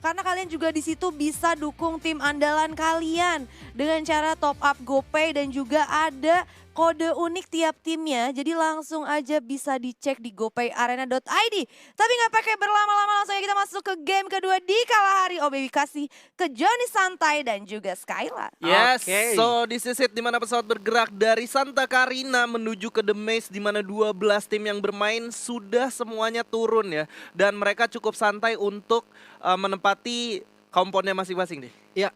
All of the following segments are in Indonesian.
karena kalian juga di situ bisa dukung tim andalan kalian dengan cara top up GoPay dan juga ada kode unik tiap timnya. Jadi langsung aja bisa dicek di gopayarena.id. Tapi nggak pakai berlama-lama, langsung aja kita masuk ke game kedua di Kalahari. Oh baby, kasih ke Johnny Santai dan juga Skyla. Yes, Oke. so this is it, di mana pesawat bergerak dari Santa Carina menuju ke The Maze, di mana 12 tim yang bermain sudah semuanya turun ya. Dan mereka cukup santai untuk menempati komponnya masing-masing deh. Ya,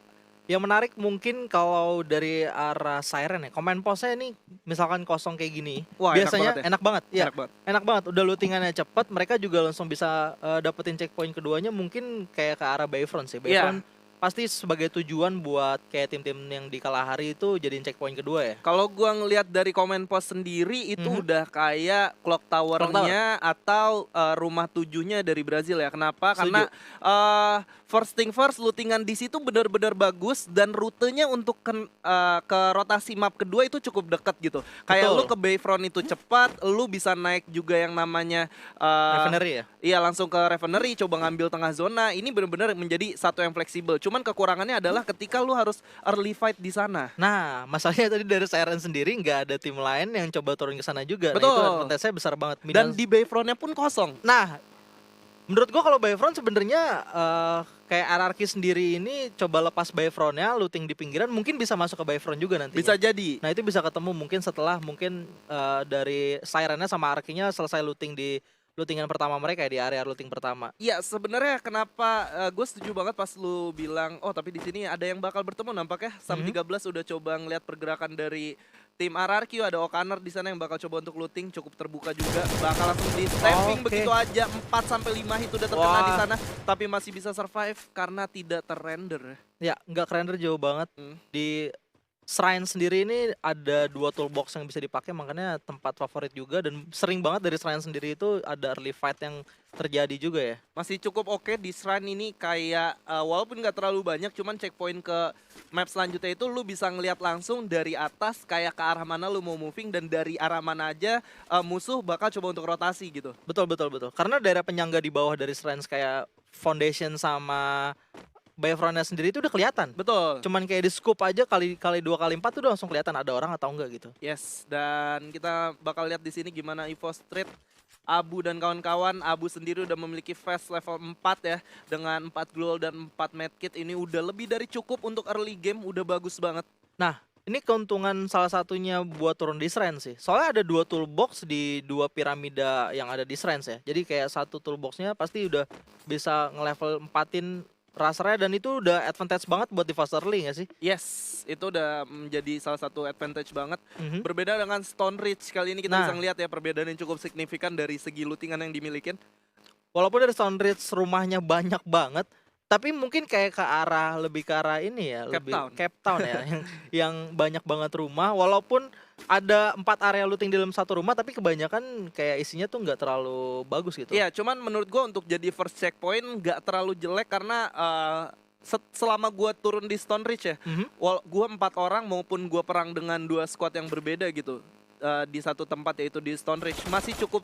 yang menarik mungkin kalau dari arah Siren ya, command post-nya ini misalkan kosong kayak gini, Wah, enak biasanya banget ya. enak banget. Iya, Enak banget. enak banget. Udah lootingannya cepat, mereka juga langsung bisa dapetin checkpoint keduanya, mungkin kayak ke arah Bayfront sih. Iya. Bayfront pasti sebagai tujuan buat kayak tim-tim yang di Kalahari itu jadiin checkpoint kedua ya. Kalau gua ngelihat dari komen post sendiri itu Mhm. udah kayak clock towernya atau rumah tujuhnya dari Brazil ya. Kenapa? Setuju. Karena first thing first, lootingan di situ benar-benar bagus dan rutenya untuk ke rotasi map kedua itu cukup dekat gitu. Kayak Betul. lu ke Bayfront itu cepat, lu bisa naik juga yang namanya Refinery ya. iya, langsung ke Refinery, coba ngambil tengah zona. Ini benar-benar menjadi satu yang fleksibel. Cuman kekurangannya adalah ketika lu harus early fight di sana. Nah, masalahnya tadi dari Siren sendiri nggak ada tim lain yang coba turun ke sana juga. Nah, Betul. itu advantage-nya besar banget. Dan di Bayfront-nya pun kosong. Nah, menurut gua kalau Bayfront sebenarnya kayak RRQ sendiri ini coba lepas Bayfront-nya, looting di pinggiran, mungkin bisa masuk ke Bayfront juga nantinya. Bisa jadi. Nah, itu bisa ketemu mungkin setelah mungkin dari Siren-nya sama RRQ-nya selesai looting di lootingan pertama mereka ya, di area looting pertama. Iya, sebenarnya kenapa gue setuju banget pas lu bilang, oh tapi di sini ada yang bakal bertemu nampaknya. Sam 13 udah coba ngeliat pergerakan dari tim RRQ, ada O'Connor di sana yang bakal coba untuk looting, cukup terbuka juga. Bakal langsung di stepping Oke. begitu aja, 4 sampai 5 hit udah terkena Wah. di sana, tapi masih bisa survive karena tidak terrender. Ya, nggak keren jauh banget. Hmm. Di Shrine sendiri ini ada 2 toolbox yang bisa dipakai, makanya tempat favorit juga, dan sering banget dari Shrine sendiri itu ada early fight yang terjadi juga ya. Masih cukup oke di Shrine ini, kayak walaupun nggak terlalu banyak, cuman checkpoint ke map selanjutnya itu lu bisa ngelihat langsung dari atas kayak ke arah mana lu mau moving, dan dari arah mana aja musuh bakal coba untuk rotasi gitu. Betul. Karena daerah penyangga di bawah dari Shrines kayak Foundation sama Bayfront-nya sendiri itu udah kelihatan. Betul. Cuman kayak di scoop aja kali 2 kali 4 tuh udah langsung kelihatan ada orang atau enggak gitu. Yes, dan kita bakal lihat di sini gimana Evo Street, Abu dan kawan-kawan. Abu sendiri udah memiliki fast level 4 ya, dengan 4 glow dan 4 medkit. Ini udah lebih dari cukup untuk early game, udah bagus banget. Nah, ini keuntungan salah satunya buat turun di Shrine sih. Soalnya ada 2 toolbox di 2 piramida yang ada di Shrine ya. Jadi kayak satu toolboxnya pasti udah bisa nge-level 4-in rasernya, dan itu udah advantage banget buat di fast early gak sih? Yes, itu udah menjadi salah satu advantage banget. Berbeda dengan Stone Ridge, kali ini kita Nah. bisa ngeliat ya perbedaan yang cukup signifikan dari segi lootingan yang dimilikin. Walaupun dari Stone Ridge rumahnya banyak banget, tapi mungkin kayak lebih ke arah ini ya, Cape Town ya, yang banyak banget rumah. Walaupun ada 4 area looting di dalam satu rumah, tapi kebanyakan kayak isinya tuh nggak terlalu bagus gitu. Iya, cuman menurut gua untuk jadi first checkpoint nggak terlalu jelek karena selama gua turun di Stone Ridge ya, gua 4 orang maupun gua perang dengan 2 squad yang berbeda gitu di satu tempat, yaitu di Stone Ridge, masih cukup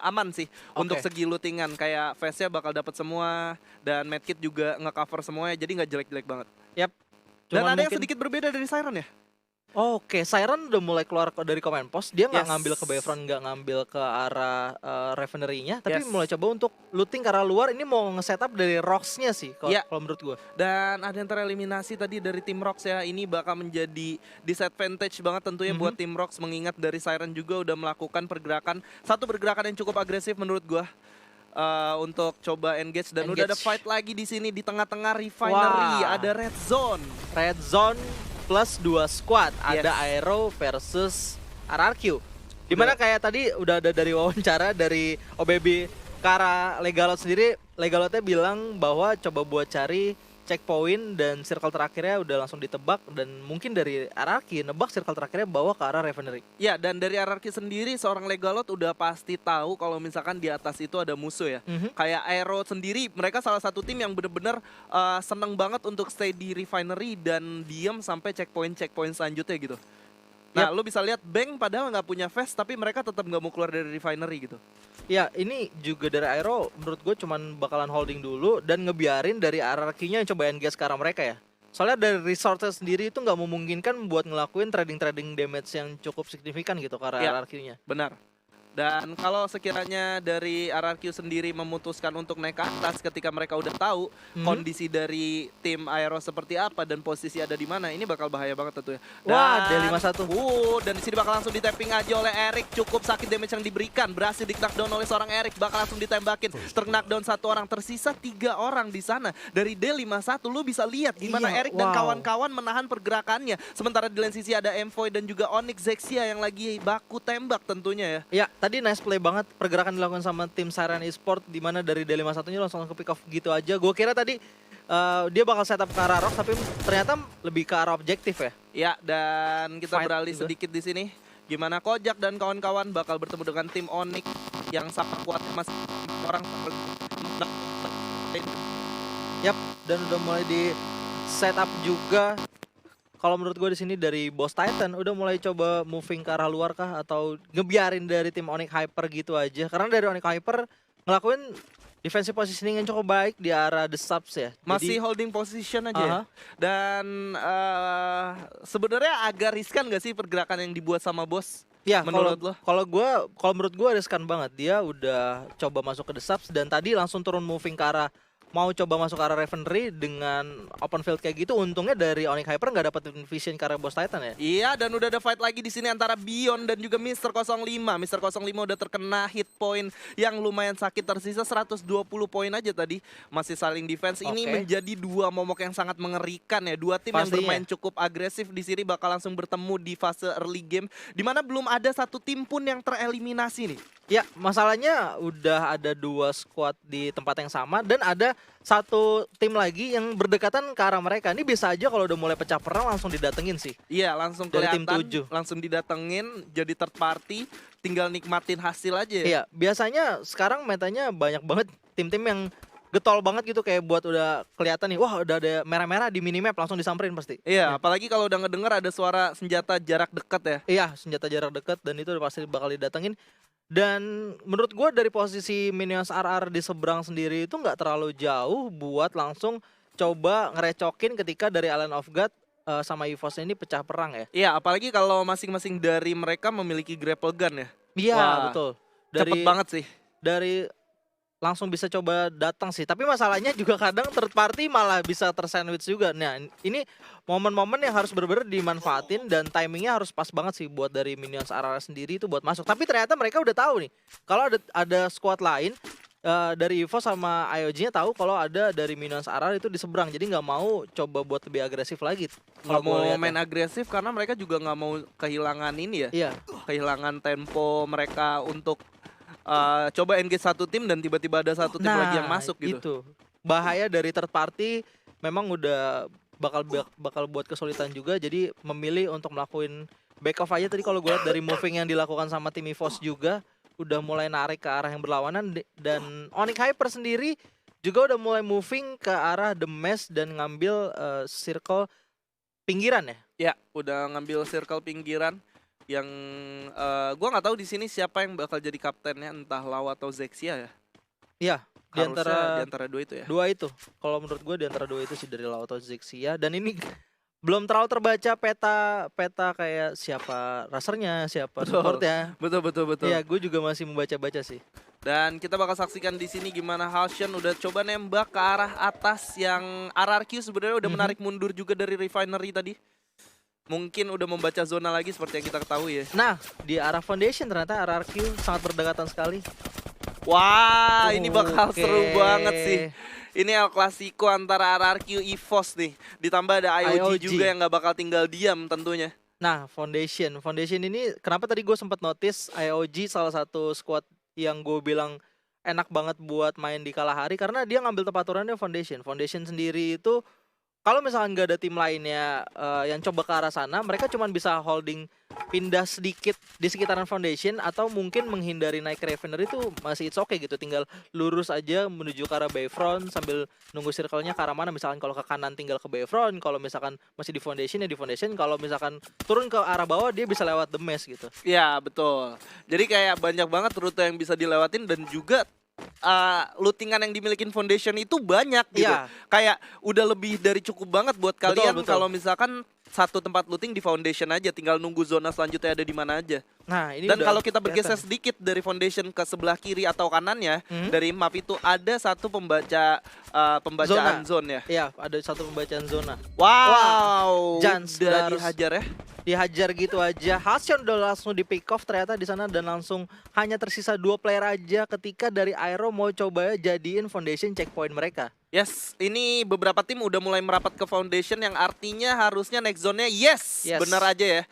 aman sih untuk segi lootingan. Kayak face-nya bakal dapat semua dan medkit juga nge-cover semuanya, jadi nggak jelek-jelek banget. Yap. Dan Cuman ada yang mungkin- sedikit berbeda dari Siren ya. Oke, Siren udah mulai keluar dari command post. Dia nggak Yes. ngambil ke Bayfront, nggak ngambil ke arah refinery-nya, tapi Yes. mulai coba untuk looting ke arah luar. Ini mau nge-setup dari rocks-nya sih, kalau Iya. kalau menurut gua. Dan ada yang tereliminasi tadi dari tim Rocks ya. Ini bakal menjadi disadvantage banget tentunya buat tim Rocks, mengingat dari Siren juga udah melakukan satu pergerakan yang cukup agresif menurut gua. Untuk coba engage, dan udah ada Engage. fight lagi di sini di tengah-tengah refinery. Wah. Ada red zone. Red Zone plus 2 squad. Yes. Ada Aero versus RRQ. Dimana kayak tadi udah ada dari wawancara dari OBB ke arah Legalot sendiri. Legalotnya bilang bahwa coba buat cari checkpoint, dan circle terakhirnya udah langsung ditebak, dan mungkin dari RRQ nebak circle terakhirnya bawa ke arah Refinery. Ya, dan dari RRQ sendiri seorang Legalot udah pasti tahu kalau misalkan di atas itu ada musuh ya. Kayak Aero sendiri, mereka salah satu tim yang bener-bener seneng banget untuk stay di refinery dan diam sampai checkpoint selanjutnya gitu. Nah, lu bisa lihat Bank padahal nggak punya vest, tapi mereka tetap nggak mau keluar dari refinery gitu. Ya, ini juga dari Aero menurut gue cuman bakalan holding dulu dan ngebiarin dari RRQ-nya yang coba engage ke arah mereka ya. Soalnya dari resources sendiri itu nggak memungkinkan buat ngelakuin trading damage yang cukup signifikan gitu ke arah Ya. RRQ-nya. Benar. Dan kalau sekiranya dari RRQ sendiri memutuskan untuk naik ke atas ketika mereka udah tahu kondisi dari tim Aero seperti apa dan posisi ada di mana, ini bakal bahaya banget tentunya. Wah, D51. Dan di sini bakal langsung di-tapping aja oleh Erik. Cukup sakit damage yang diberikan. Berhasil di-knockdown oleh seorang Erik. Bakal langsung ditembakin. Ter-knockdown 1 orang. Tersisa 3 orang di sana. Dari D51 lu bisa lihat gimana Iya, Erik dan wow. kawan-kawan menahan pergerakannya. Sementara di lain sisi ada Envoy dan juga Onyx Zexia yang lagi baku tembak tentunya ya. Ya, tadi nice play banget pergerakan dilakukan sama tim Siren Esport di mana dari D51-nya langsung ke pick off gitu aja. Gue kira tadi dia bakal setup ke arah Rock tapi ternyata lebih ke arah objektif ya. Ya, dan kita Fight beralih juga. sedikit di sini. Gimana Kojak dan kawan-kawan bakal bertemu dengan tim Onyx yang sama kuatnya masih orang. Yap, dan udah mulai di setup juga. Kalau menurut gue di sini dari Boss Titan udah mulai coba moving ke arah luar kah atau ngebiarin dari tim Onyx Hyper gitu aja. Karena dari Onyx Hyper ngelakuin defensive positioning yang cukup baik di arah The Subs ya. Masih Jadi, holding position aja ya. Aha. Dan sebenarnya agak riskan gak sih pergerakan yang dibuat sama bos? ya Menurut lo? kalau menurut gue riskan banget. Dia udah coba masuk ke The Subs dan tadi langsung turun moving ke arah mau coba masuk ke arah Revenry dengan open field kayak gitu. Untungnya dari Onyx Hyper nggak dapat vision ke arah Boss Titan ya. Iya, dan udah ada fight lagi di sini antara Bion dan juga Mr. 05. Mr. 05 udah terkena hit point yang lumayan sakit, tersisa 120 poin aja tadi. Masih saling defense. Ini Oke. menjadi dua momok yang sangat mengerikan ya. Dua tim yang Pastinya. bermain cukup agresif di sini bakal langsung bertemu di fase early game di mana belum ada satu tim pun yang tereliminasi nih. Ya, masalahnya udah ada 2 squad di tempat yang sama dan ada satu tim lagi yang berdekatan ke arah mereka. Ini bisa aja kalau udah mulai pecah perang langsung didatengin sih. Iya, langsung Dari tim kelihatan, 7. langsung didatengin jadi third party, tinggal nikmatin hasil aja ya. Iya, biasanya sekarang metanya banyak banget tim-tim yang getol banget gitu kayak buat udah kelihatan nih, wah udah ada merah-merah di minimap langsung disamperin pasti. Iya, apalagi kalau udah ngedenger ada suara senjata jarak dekat ya. Iya, senjata jarak dekat dan itu udah pasti bakal didatengin. Dan menurut gue dari posisi Minions RR di seberang sendiri itu nggak terlalu jauh buat langsung coba ngerecokin ketika dari Alliance of God sama EVOS ini pecah perang ya. Iya, apalagi kalau masing-masing dari mereka memiliki grapple gun ya. Iya, Wah, betul. Cepet banget sih. Dari langsung bisa coba datang sih. Tapi masalahnya juga kadang third party malah bisa tersandwich juga. Nah, ini momen-momen yang harus benar-benar dimanfaatin dan timingnya harus pas banget sih buat dari Minions RR sendiri itu buat masuk. Tapi ternyata mereka udah tahu nih. Kalau ada squad lain dari EVO sama IOG-nya tahu kalau ada dari Minions RR itu di seberang. Jadi nggak mau coba buat lebih agresif lagi. Nggak mau gua lihat main ya. agresif karena mereka juga nggak mau kehilangan ini ya. Iya, Kehilangan tempo mereka untuk coba engage satu tim dan tiba-tiba ada satu tim lagi yang masuk gitu. Itu bahaya dari third party memang udah bakal buat kesulitan juga. Jadi memilih untuk melakukan back off aja tadi kalau gue lihat dari moving yang dilakukan sama tim EVOS juga udah mulai narik ke arah yang berlawanan dan Onyx Hyper sendiri juga udah mulai moving ke arah The Mesh dan ngambil circle pinggiran ya. Ya, udah ngambil circle pinggiran yang gua nggak tahu di sini siapa yang bakal jadi kaptennya, entah Lau atau Zexia ya. Iya, di Harusnya antara di antara dua itu ya. dua itu. Kalau menurut gue di antara dua itu sih dari Lau atau Zexia dan ini belum terlalu terbaca peta kayak siapa rasernya, siapa Betul. supportnya. Betul. Iya, gue juga masih membaca-baca sih. Dan kita bakal saksikan di sini gimana Halcyon udah coba nembak ke arah atas yang RRQ sebenarnya udah menarik mundur juga dari refinery tadi. Mungkin udah membaca zona lagi seperti yang kita ketahui ya. Nah, di arah Foundation ternyata RRQ sangat berdekatan sekali. Wah, ini bakal Oke. seru banget sih. Ini El Clasico antara RRQ EVOS nih. Ditambah ada IOG IOG. juga yang nggak bakal tinggal diam tentunya. Nah, Foundation ini kenapa tadi gue sempat notice IOG salah satu squad yang gue bilang enak banget buat main di Kalahari karena dia ngambil tempat turunnya Foundation. Foundation sendiri itu kalau misalkan nggak ada tim lainnya yang coba ke arah sana, mereka cuma bisa holding pindah sedikit di sekitaran foundation atau mungkin menghindari naik Ravener itu masih it's okay gitu. Tinggal lurus aja menuju ke arah Bayfront sambil nunggu circle-nya ke arah mana. Misalkan kalau ke kanan tinggal ke Bayfront, kalau misalkan masih di foundation ya di foundation, kalau misalkan turun ke arah bawah dia bisa lewat the maze gitu. Ya betul. Jadi kayak banyak banget rute yang bisa dilewatin dan juga lootingan yang dimiliki foundation itu banyak gitu. Iya. Kayak udah lebih dari cukup banget buat kalian betul. kalau misalkan satu tempat looting di foundation aja, tinggal nunggu zona selanjutnya ada di mana aja. Nah, ini Dan udah kalau kita bergeser kelihatan. sedikit dari foundation ke sebelah kiri atau kanannya dari map itu ada satu pembacaan zone ya. Iya, ada satu pembacaan zona. Wow, Jans udah udah harus- dihajar ya. Dihajar gitu aja. Hasion udah langsung di pick off ternyata di sana dan langsung hanya tersisa 2 player aja ketika dari Aero mau coba jadiin foundation checkpoint mereka. Yes, ini beberapa tim udah mulai merapat ke foundation yang artinya harusnya next zone-nya yes. Benar aja ya.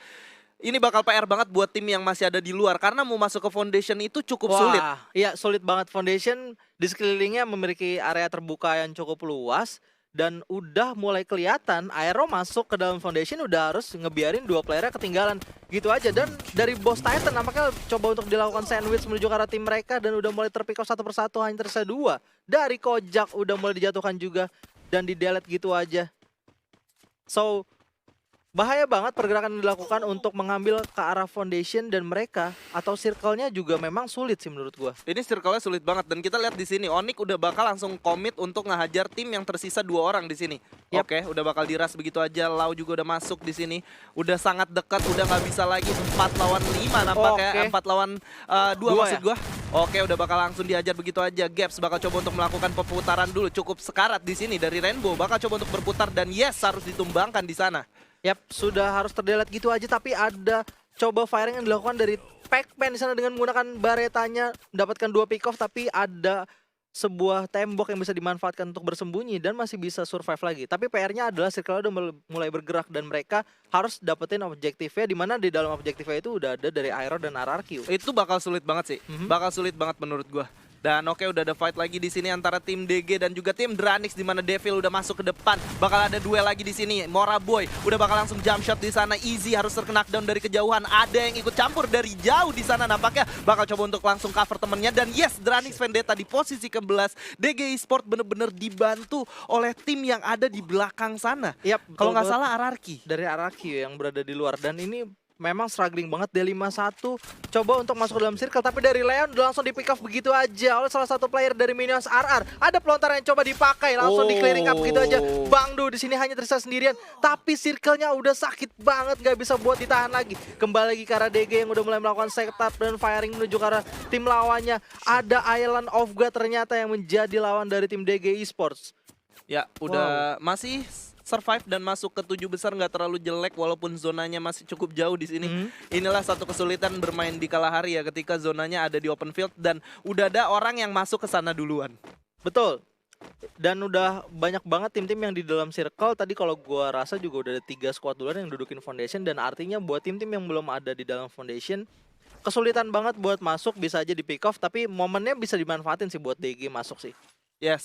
Ini bakal PR banget buat tim yang masih ada di luar karena mau masuk ke foundation itu cukup sulit. Iya, sulit banget. Foundation di sekelilingnya memiliki area terbuka yang cukup luas dan udah mulai kelihatan Aero masuk ke dalam foundation udah harus ngebiarin 2 playernya ketinggalan gitu aja. Dan dari Boss Titan nampaknya coba untuk dilakukan sandwich menuju ke arah tim mereka dan udah mulai terpick off satu persatu, hanya tersisa 2. Dari Kojak udah mulai dijatuhkan juga dan di delete gitu aja. So bahaya banget pergerakan yang dilakukan untuk mengambil ke arah foundation dan mereka atau circle-nya juga memang sulit sih menurut gua. Ini circle-nya sulit banget dan kita lihat di sini Onyx udah bakal langsung komit untuk ngehajar tim yang tersisa 2 orang di sini. Yap. Oke, udah bakal diras begitu aja. Lau juga udah masuk di sini. Udah sangat dekat, udah nggak bisa lagi 4 lawan 5 nampaknya. Oke. 4 lawan 2 Dua maksud ya? gua. Oke, udah bakal langsung dihajar begitu aja. Gaps bakal coba untuk melakukan perputaran dulu. Cukup sekarat di sini dari Rainbow. Bakal coba untuk berputar dan yes harus ditumbangkan di sana. Yap, sudah harus terdelet gitu aja tapi ada coba firing yang dilakukan dari Pac-Man di sana dengan menggunakan baretanya mendapatkan 2 pick off tapi ada sebuah tembok yang bisa dimanfaatkan untuk bersembunyi dan masih bisa survive lagi. Tapi PR-nya adalah circle udah mulai bergerak dan mereka harus dapetin objektifnya di mana di dalam objektifnya itu udah ada dari Aero dan RRQ. Itu bakal sulit banget sih. Bakal sulit banget menurut gua. Dan oke udah ada fight lagi di sini antara tim DG dan juga tim Dranix di mana Devil udah masuk ke depan. Bakal ada duel lagi di sini. Mora Boy udah bakal langsung jump shot di sana. Easy harus terknockdown dari kejauhan. Ada yang ikut campur dari jauh di sana nampaknya bakal coba untuk langsung cover temennya dan yes Dranix Vendetta di posisi ke-11. DG Esport bener-bener dibantu oleh tim yang ada di belakang sana. Yap, Kalau nggak betul salah RRQ. dari RRQ yang berada di luar dan ini memang struggling banget. D51 coba untuk masuk ke dalam circle tapi dari Leon udah langsung di pick off begitu aja oleh salah satu player dari Minions RR. Ada pelontaran yang coba dipakai langsung di clearing up begitu aja. Bang Du di sini hanya tersisa sendirian tapi circle-nya udah sakit banget nggak bisa buat ditahan lagi. Kembali lagi ke arah DG yang udah mulai melakukan setup dan firing menuju ke arah tim lawannya. Ada Island of God ternyata yang menjadi lawan dari tim DG Esports. Ya, udah masih survive dan masuk ke 7 besar nggak terlalu jelek walaupun zonanya masih cukup jauh di sini. Inilah satu kesulitan bermain di Kalahari ya ketika zonanya ada di open field dan udah ada orang yang masuk ke sana duluan. Betul. Dan udah banyak banget tim-tim yang di dalam circle. Tadi kalau gua rasa juga udah ada 3 squad duluan yang dudukin foundation dan artinya buat tim-tim yang belum ada di dalam foundation kesulitan banget buat masuk, bisa aja di pick off tapi momennya bisa dimanfaatin sih buat DG masuk sih. Yes,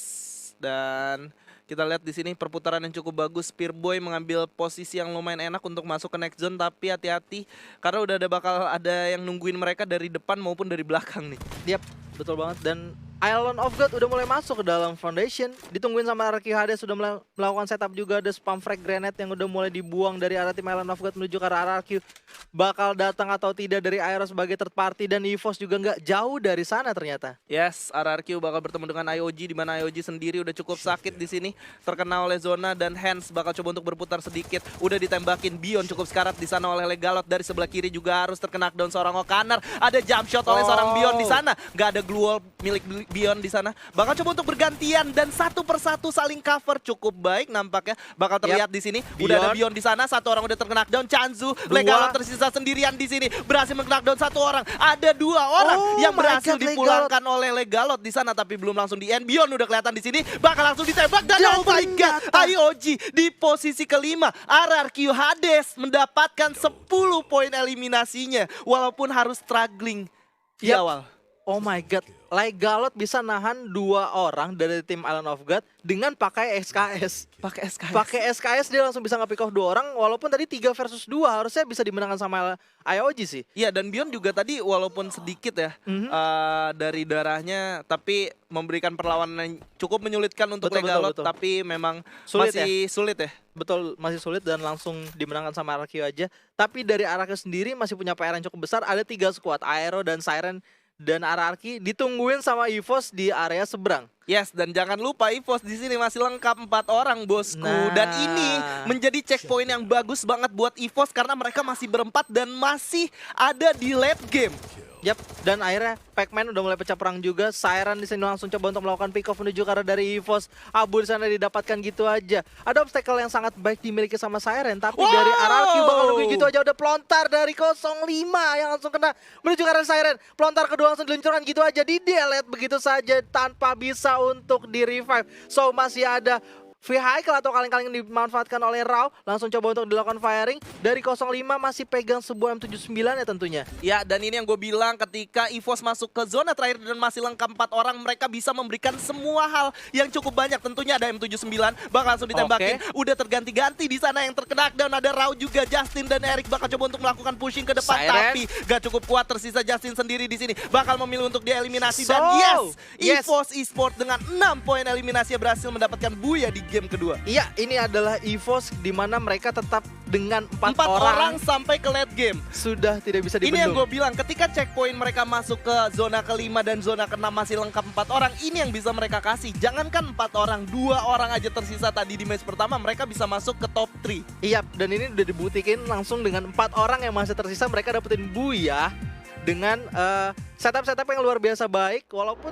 dan kita lihat di sini perputaran yang cukup bagus. Spearboy mengambil posisi yang lumayan enak untuk masuk ke next zone tapi hati-hati karena udah bakal ada yang nungguin mereka dari depan maupun dari belakang nih. Yap, betul banget. Dan Island of God udah mulai masuk ke dalam foundation. Ditungguin sama RQ Hades sudah melakukan setup juga. Ada spam frag grenade yang udah mulai dibuang dari arah tim Island of God menuju ke arah RRQ. Bakal datang atau tidak dari Aero sebagai third party dan EVOS juga nggak jauh dari sana ternyata. Yes, RRQ bakal bertemu dengan IOG di mana IOG sendiri udah cukup sakit di sini, terkena oleh zona dan Hands bakal coba untuk berputar sedikit. Udah ditembakin Bion cukup sekarat di sana oleh Legalot dari sebelah kiri juga harus terkena down seorang Okanar. Ada jump shot oleh seorang Bion di sana. Nggak ada glue wall milik Bion di sana. Bakal coba untuk bergantian dan satu persatu saling cover cukup baik nampaknya. Bakal terlihat di sini. Udah ada Bion di sana, satu orang udah terkena down. Chanzu, Legalot tersisa sendirian di sini. Berhasil mengkena down satu orang. Ada 2 orang yang berhasil dipulangkan oleh Legalot di sana tapi belum langsung di end. Bion udah kelihatan di sini, bakal langsung ditembak dan oh my god, IOG di posisi ke-5. RRQ Hades mendapatkan 10 poin eliminasinya walaupun harus struggling di awal. Oh my god, Legalot bisa nahan 2 orang dari tim Island of God dengan pakai SKS. Pakai SKS. Pakai SKS dia langsung bisa nge-pick off 2 orang, walaupun tadi 3 versus 2 harusnya bisa dimenangkan sama IOG sih. Iya, dan Bion juga tadi walaupun sedikit ya dari darahnya, tapi memberikan perlawanan yang cukup menyulitkan untuk Betul, Legalot, betul. tapi memang Sulit masih sulit ya. Betul, masih sulit dan langsung dimenangkan sama RRQ aja. Tapi dari RRQ sendiri masih punya PR yang cukup besar. Ada 3 squad, Aero dan Siren dan RRQ ditungguin sama EVOS di area seberang. Yes, dan jangan lupa EVOS di sini masih lengkap 4 orang bosku. Nah. Dan ini menjadi checkpoint yang bagus banget buat EVOS karena mereka masih berempat dan masih ada di late game. Yap, dan akhirnya Pac-Man udah mulai pecah perang juga. Siren di sini langsung coba untuk melakukan pick off menuju ke arah dari EVOS. Abu di sana didapatkan gitu aja. Ada obstacle yang sangat baik dimiliki sama Siren, tapi dari RRQ bakal nungguin gitu aja. Udah pelontar dari 05 yang langsung kena menuju ke arah Siren. Pelontar kedua langsung diluncurkan gitu aja, di delete begitu saja tanpa bisa untuk di revive. So masih ada vehicle atau kaleng-kaleng yang dimanfaatkan oleh Raw, langsung coba untuk dilakukan firing. Dari 05 masih pegang sebuah M79 ya tentunya. Ya, dan ini yang gue bilang, ketika EVOS masuk ke zona terakhir dan masih lengkap 4 orang, mereka bisa memberikan semua hal yang cukup banyak. Tentunya ada M79 bakal langsung ditembakin. Udah terganti-ganti di sana yang terkena dan ada Raw juga. Justin dan Eric bakal coba untuk melakukan pushing ke depan, Siren. tapi gak cukup kuat. Tersisa Justin sendiri di sini, bakal memilih untuk dieliminasi. Dan Yes. EVOS Esports dengan 6 poin eliminasi berhasil mendapatkan Buya di game kedua. Iya, ini adalah EVOS di mana mereka tetap dengan 4 4 orang orang sampai ke late game. sudah tidak bisa Ini yang dibendung. gue bilang, ketika checkpoint mereka masuk ke zona kelima dan zona keenam masih lengkap 4 orang, ini yang bisa mereka kasih. Jangankan 4 orang, 2 orang aja tersisa tadi di match pertama, mereka bisa masuk ke top 3. Iya, dan ini udah dibuktikan langsung dengan 4 orang yang masih tersisa, mereka dapetin Buya dengan setup-setup yang luar biasa baik, walaupun